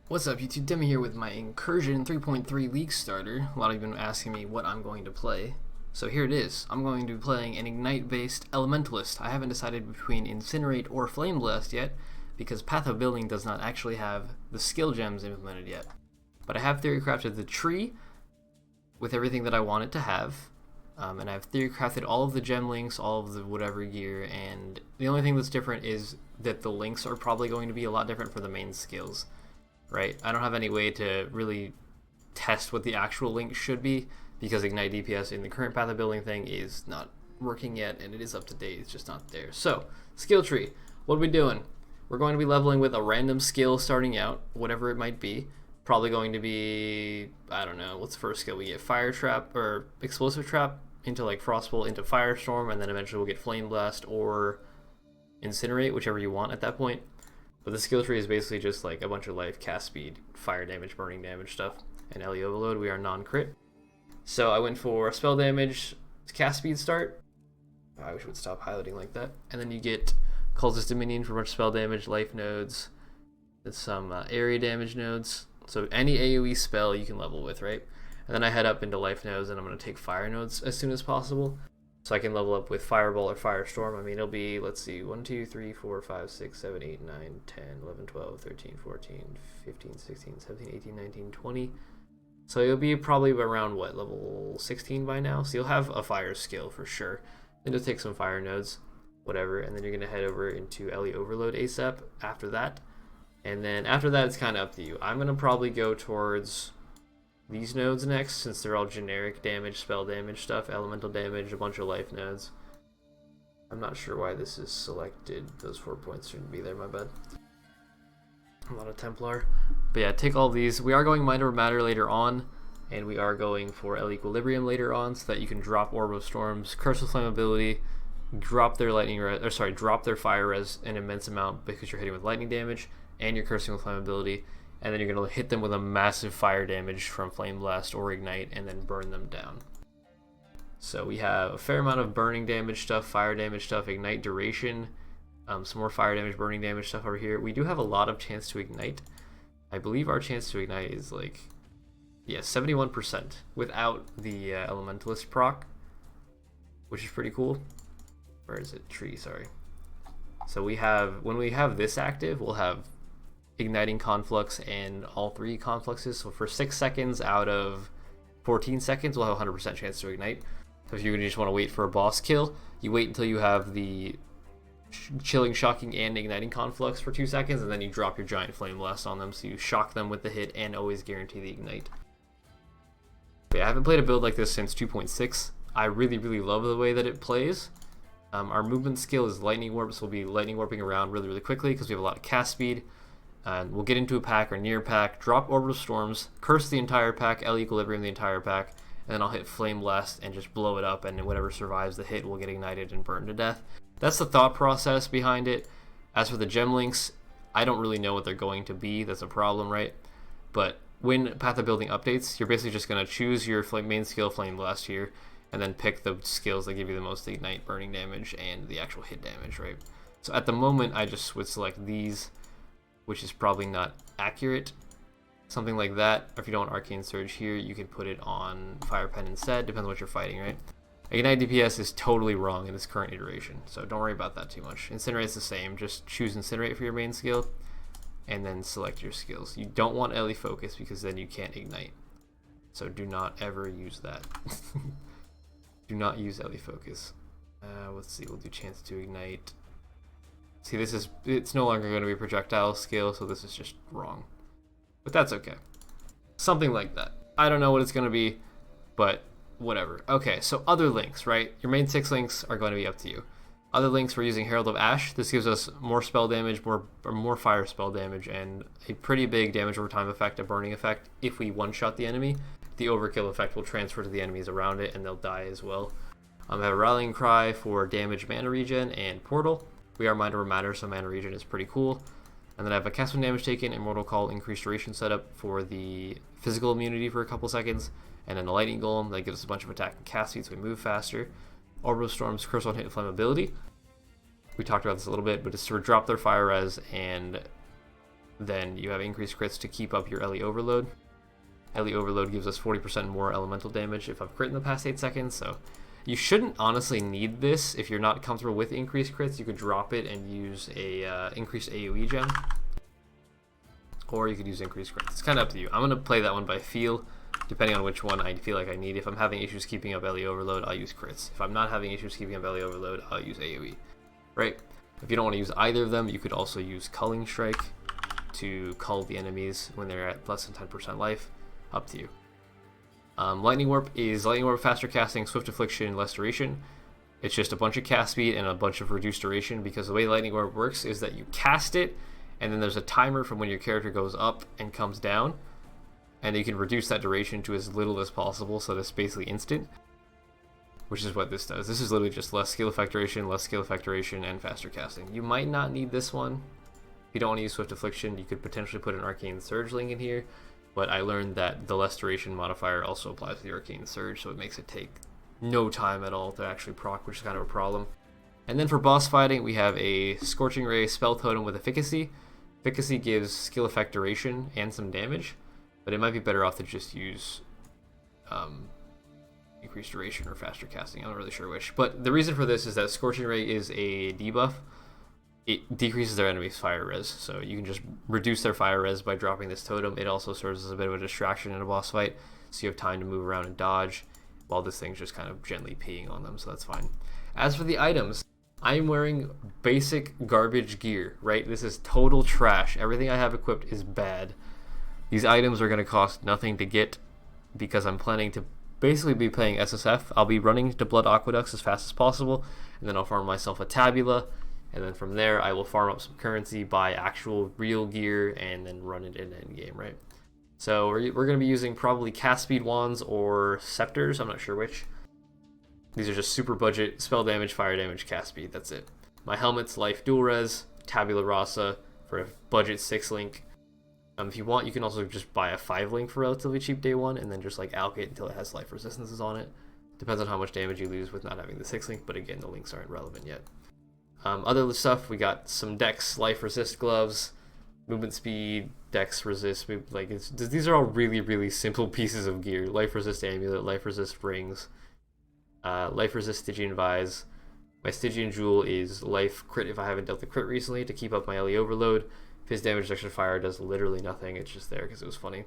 What's up YouTube, Demi here with my Incursion 3.3 League starter. A lot of you have been asking me what I'm going to play. So here it is. I'm going to be playing an Ignite based Elementalist. I haven't decided between Incinerate or FLAMEBLAST yet because Path of Building does not actually have the skill gems implemented yet. But I have theory-crafted the tree with everything that I want it to have. And I've theory-crafted all of the gem links, all of the whatever gear, and the only thing that's different is that the links are probably going to be a lot different for the main skills. Right, I don't have any way to really test what the actual link should be because Ignite DPS in the current Path of Building thing is not working yet, and it is up to date, it's just not there. So, skill tree, what are we doing? We're going to be leveling with a random skill starting out, whatever it might be. Probably going to be, I don't know, what's the first skill? We get Fire Trap, or Explosive Trap, into like Frostbolt, into Firestorm, and then eventually we'll get Flame Blast or Incinerate, whichever you want at that point. But the skill tree is basically just like a bunch of life, cast speed, fire damage, burning damage stuff, and LE overload. We are non-crit. So I went for spell damage, cast speed start. I wish it would stop highlighting like that. And then you get Cultist Dominion for a bunch of spell damage, life nodes, and some area damage nodes. So any AoE spell you can level with, right? And then I head up into life nodes, and I'm going to take fire nodes as soon as possible. So I can level up with Fireball or Firestorm. I mean, it'll be, let's see, 1, 2, 3, 4, 5, 6, 7, 8, 9, 10, 11, 12, 13, 14, 15, 16, 17, 18, 19, 20. So you'll be probably around, what, level 16 by now? So you'll have a fire skill for sure. Then you'll take some fire nodes, whatever, and then you're going to head over into LE Overload ASAP after that. And then after that, it's kind of up to you. I'm going to probably go towards these nodes next, since they're all generic damage, spell damage stuff, elemental damage, a bunch of life nodes. I'm not sure why this is selected. Those 4 points shouldn't be there, my bad. I'm not a Templar. But yeah, take all these. We are going Mind Over Matter later on, and we are going for L Equilibrium later on, so that you can drop Orb of Storms, Curse of Flammability, drop their drop their fire res an immense amount because you're hitting with lightning damage, and you're cursing with flammability. And then you're going to hit them with a massive fire damage from Flame Blast or Ignite and then burn them down. So we have a fair amount of burning damage stuff, fire damage stuff, Ignite duration, some more fire damage, burning damage stuff over here. We do have a lot of chance to Ignite. I believe our chance to Ignite is like, yeah, 71% without the Elementalist proc, which is pretty cool. Where is it? Tree, sorry. So we have, when we have this active, we'll have igniting conflux and all 3 confluxes. So for 6 seconds out of 14 seconds, we'll have a 100% chance to ignite. So if you just want to wait for a boss kill, you wait until you have the chilling, shocking, and igniting conflux for 2 seconds, and then you drop your giant flame blast on them, so you shock them with the hit and always guarantee the ignite. But yeah, I haven't played a build like this since 2.6. I really love the way that it plays. Our movement skill is lightning warp, so we'll be lightning warping around really quickly because we have a lot of cast speed. And we'll get into a pack or near pack, drop Orbital Storms, curse the entire pack, L Equilibrium the entire pack, and then I'll hit Flame Blast and just blow it up, and whatever survives the hit will get ignited and burned to death. That's the thought process behind it. As for the gem links, I don't really know what they're going to be. That's a problem, right? But when Path of Building updates, you're basically just going to choose your main skill, Flame Blast here, and then pick the skills that give you the most ignite, burning damage, and the actual hit damage, right? So at the moment, I just would select these, which is probably not accurate. Something like that. Or if you don't want Arcane Surge here, you can put it on Fire Pen instead. Depends on what you're fighting, right? Ignite DPS is totally wrong in this current iteration, so don't worry about that too much. Incinerate is the same. Just choose Incinerate for your main skill, and then select your skills. You don't want LE Focus because then you can't ignite. So do not ever use that. Do not use LE Focus. Let's see, we'll do Chance to Ignite. See, it's no longer going to be a projectile skill, so this is just wrong. But that's okay. Something like that. I don't know what it's going to be, but whatever. Okay, so other links, right? Your main 6 links are going to be up to you. Other links, we're using Herald of Ash. This gives us more spell damage, more fire spell damage, and a pretty big damage over time effect, a burning effect. If we one-shot the enemy, the overkill effect will transfer to the enemies around it, and they'll die as well. I have a Rallying Cry for damage, mana regen, and Portal. We are Mind Over Matter, so mana regen is pretty cool. And then I have a cast when damage taken, Immortal Call, increased duration setup for the physical immunity for a couple seconds, and then a Lightning Golem that gives us a bunch of attack and cast speed so we move faster. Orbital Storm's Curse on Hit and Flammability. We talked about this a little bit, but it's to drop their fire res and then you have increased crits to keep up your Ele Overload. Ele Overload gives us 40% more elemental damage if I've crit in the past 8 seconds, so you shouldn't honestly need this. If you're not comfortable with increased crits, you could drop it and use a increased AoE gem, or you could use increased crits. It's kind of up to you. I'm going to play that one by feel, depending on which one I feel like I need. If I'm having issues keeping up Ele Overload, I'll use crits. If I'm not having issues keeping up Ele Overload, I'll use AoE, right? If you don't want to use either of them, you could also use Culling Strike to cull the enemies when they're at less than 10% life. Up to you. Lightning Warp is Lightning Warp, faster casting, swift affliction, less duration. It's just a bunch of cast speed and a bunch of reduced duration, because the way Lightning Warp works is that you cast it, and then there's a timer from when your character goes up and comes down, and you can reduce that duration to as little as possible, so that's basically instant, which is what this does. This is literally just less skill effect duration, and faster casting. You might not need this one. If you don't want to use Swift Affliction, you could potentially put an Arcane Surge link in here, but I learned that the less duration modifier also applies to the Arcane Surge, so it makes it take no time at all to actually proc, which is kind of a problem. And then for boss fighting, we have a Scorching Ray Spell Totem with Efficacy. Efficacy gives skill effect duration and some damage, but it might be better off to just use increased duration or faster casting. I'm not really sure which. But the reason for this is that Scorching Ray is a debuff. It decreases their enemy's fire res, so you can just reduce their fire res by dropping this totem. It also serves as a bit of a distraction in a boss fight, so you have time to move around and dodge, while this thing's just kind of gently peeing on them, so that's fine. As for the items, I'm wearing basic garbage gear, right? This is total trash. Everything I have equipped is bad. These items are going to cost nothing to get, because I'm planning to basically be playing SSF. I'll be running to Blood Aqueducts as fast as possible, and then I'll farm myself a Tabula, and then from there I will farm up some currency, buy actual real gear, and then run it in endgame, right? So we're going to be using probably cast speed wands or scepters, I'm not sure which. These are just super budget, spell damage, fire damage, cast speed, that's it. My helmet's life dual res, Tabula Rasa for a budget 6 link. If you want, you can also just buy a 5 link for relatively cheap day 1, and then just like allocate until it has life resistances on it. Depends on how much damage you lose with not having the 6 link, but again, the links aren't relevant yet. Other stuff, we got some Dex life resist gloves, movement speed, Dex resist, these are all really, really simple pieces of gear. Life resist amulet, life resist rings, life resist Stygian vise. My Stygian jewel is life crit if I haven't dealt the crit recently to keep up my Ele Overload. If his damage reduction fire does literally nothing, it's just there because it was funny.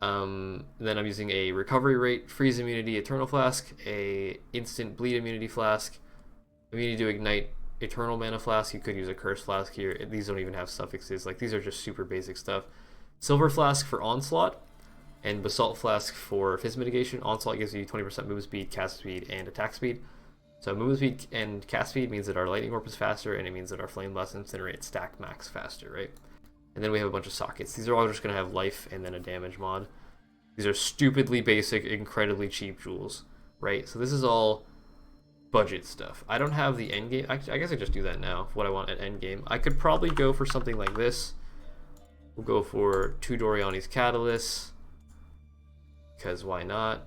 Then I'm using a recovery rate, freeze immunity, eternal flask, a instant bleed immunity flask, immunity to ignite, eternal mana flask. You could use a curse flask here. These don't even have suffixes. Like, these are just super basic stuff. Silver flask for onslaught, and basalt flask for fizz mitigation. Onslaught gives you 20% movement speed, cast speed, and attack speed. So movement speed and cast speed means that our lightning warp is faster, and it means that our FLAMEBLAST and incinerate stack max faster, right? And then we have a bunch of sockets. These are all just going to have life and then a damage mod. These are stupidly basic, incredibly cheap jewels, right? So this is all budget stuff. I don't have the end game. I guess I just do that now, what I want at end game. I could probably go for something like this. We'll go for 2 Doriani's Catalyst, because why not?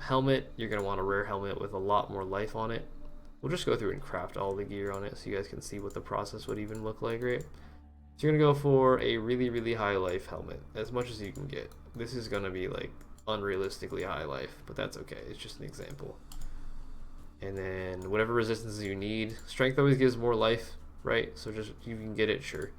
Helmet, you're going to want a rare helmet with a lot more life on it. We'll just go through and craft all the gear on it so you guys can see what the process would even look like, right? So you're going to go for a really, really high life helmet, as much as you can get. This is going to be like unrealistically high life, but that's okay. It's just an example. And then whatever resistances you need. Strength always gives more life, right? So just, you can get it, sure.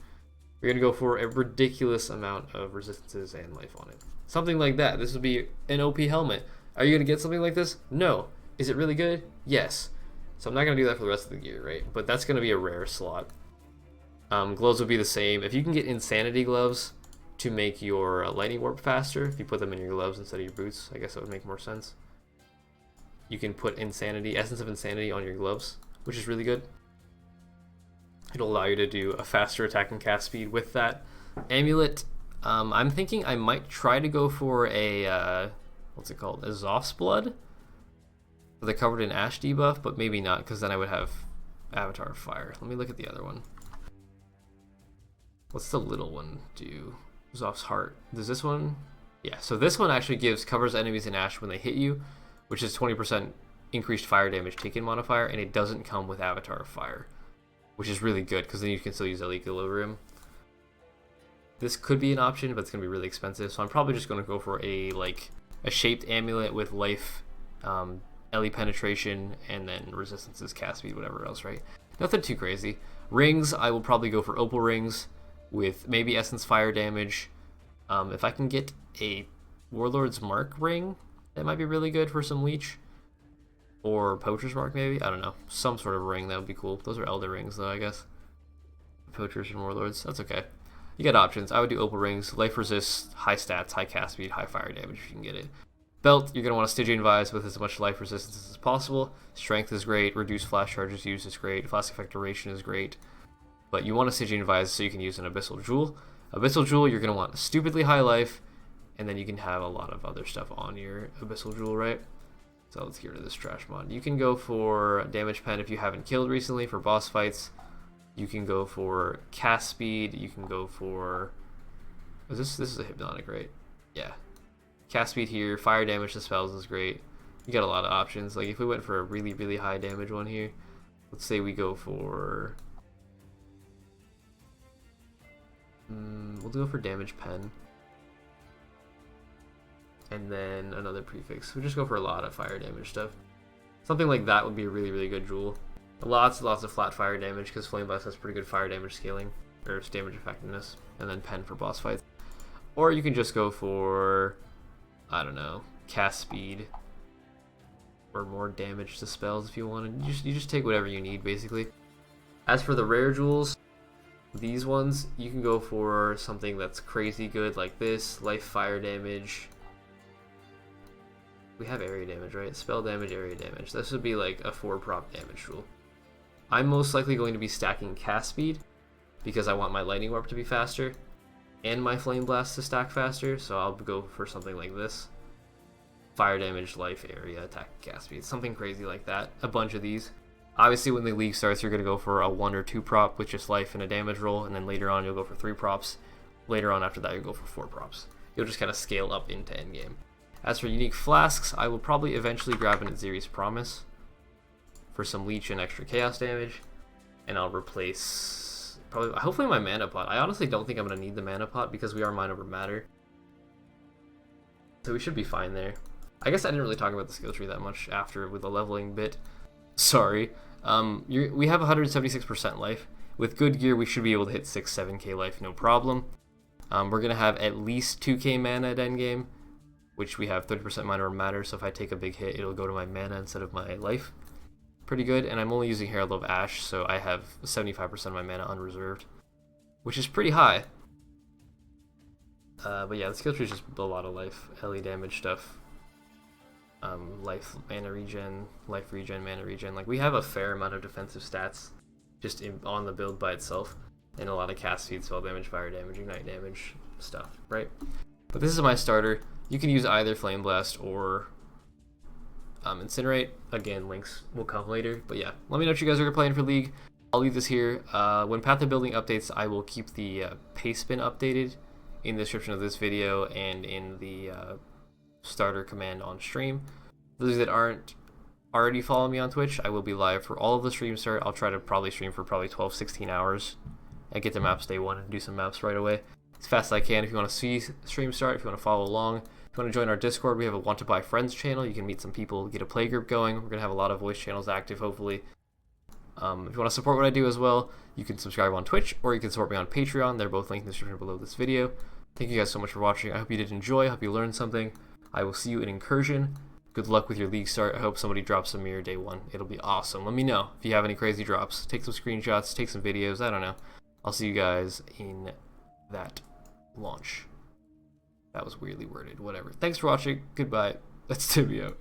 We're going to go for a ridiculous amount of resistances and life on it. Something like that. This would be an OP helmet. Are you going to get something like this? No. Is it really good? Yes. So I'm not going to do that for the rest of the gear, right? But that's going to be a rare slot. Gloves would be the same. If you can get Insanity gloves to make your lightning warp faster, if you put them in your gloves instead of your boots, I guess that would make more sense. You can put Insanity, Essence of Insanity on your gloves, which is really good. It'll allow you to do a faster attack and cast speed with that. Amulet, I'm thinking I might try to go for a, what's it called? A Zoph's Blood? With a Covered in Ash debuff, but maybe not, because then I would have Avatar of Fire. Let me look at the other one. What's the little one do? Zoph's Heart. Does this one? Yeah, so this one actually covers enemies in Ash when they hit you, which is 20% increased fire damage taken modifier, and it doesn't come with Avatar of Fire, which is really good, because then you can still use Ele Equilibrium. This could be an option, but it's gonna be really expensive. So I'm probably just gonna go for a shaped amulet with life, LE penetration, and then resistances, cast speed, whatever else, right? Nothing too crazy. Rings, I will probably go for opal rings with maybe essence fire damage. If I can get a Warlord's Mark ring, that might be really good for some leech. Or Poacher's Mark, maybe? I don't know. Some sort of ring, that would be cool. Those are Elder rings, though, I guess. Poachers and Warlords, that's okay. You got options. I would do opal rings, life resist, high stats, high cast speed, high fire damage if you can get it. Belt, you're going to want a Stygian Vise with as much life resistance as possible. Strength is great, reduced flash charges used is great, flask effect duration is great. But you want a Stygian Vise so you can use an Abyssal Jewel. Abyssal Jewel, you're going to want stupidly high life, and then you can have a lot of other stuff on your Abyssal Jewel, right? So let's get rid of this trash mod. You can go for damage pen if you haven't killed recently for boss fights. You can go for cast speed. You can go for... This is a hypnotic, right? Yeah. Cast speed here. Fire damage to spells is great. You got a lot of options. Like if we went for a really, really high damage one here, let's say we go for... we'll go for damage pen. And then another prefix. We'll just go for a lot of fire damage stuff. Something like that would be a really, really good jewel. Lots and lots of flat fire damage because FLAMEBLAST has pretty good fire damage scaling, or damage effectiveness, and then pen for boss fights. Or you can just go for, I don't know, cast speed, or more damage to spells if you want. You just take whatever you need, basically. As for the rare jewels, these ones, you can go for something that's crazy good like this, life fire damage. We have area damage, right? Spell damage, area damage. This would be like a 4-prop damage jewel. I'm most likely going to be stacking cast speed because I want my lightning warp to be faster and my flame blast to stack faster, so I'll go for something like this. Fire damage, life, area, attack, cast speed, something crazy like that. A bunch of these. Obviously when the league starts you're going to go for a 1 or 2 prop with just life and a damage roll, and then later on you'll go for 3 props. Later on after that you'll go for 4 props. You'll just kind of scale up into endgame. As for unique flasks, I will probably eventually grab an Aziri's Promise for some leech and extra chaos damage, and I'll replace hopefully my mana pot. I honestly don't think I'm gonna need the mana pot because we are mind over matter, so we should be fine there. I guess I didn't really talk about the skill tree that much after with the leveling bit. Sorry. We have 176% life. With good gear, we should be able to hit 6-7k life, no problem. We're gonna have at least 2k mana at endgame, which we have 30% mind over matter. So if I take a big hit, it'll go to my mana instead of my life. Pretty good, and I'm only using Herald of Ash, so I have 75% of my mana unreserved, which is pretty high. But yeah, the skill tree is just a lot of life, LE damage stuff, life, mana regen, life regen, mana regen. Like we have a fair amount of defensive stats just on the build by itself, and a lot of cast speed, spell damage, fire damage, ignite damage stuff, right? But this is my starter. You can use either Flame Blast or Incinerate. Again, links will come later, but yeah, let me know what you guys are playing for League. I'll leave this here. When Path of Building updates, I will keep the paste bin updated in the description of this video and in the starter command on stream. For those that aren't already following me on Twitch, I will be live for all of the stream start. I'll try to probably stream for 12-16 hours and get the maps day one and do some maps right away as fast as I can. If you want to see stream start, if you want to follow along, if you want to join our Discord, we have a Want to Buy Friends channel. You can meet some people, get a play group going. We're going to have a lot of voice channels active, hopefully. If you want to support what I do as well, you can subscribe on Twitch or you can support me on Patreon. They're both linked in the description below this video. Thank you guys so much for watching. I hope you did enjoy. I hope you learned something. I will see you in Incursion. Good luck with your League start. I hope somebody drops a mirror day one. It'll be awesome. Let me know if you have any crazy drops. Take some screenshots, take some videos. I don't know. I'll see you guys in that launch. That was weirdly worded. Whatever. Thanks for watching. Goodbye. That's Demi out.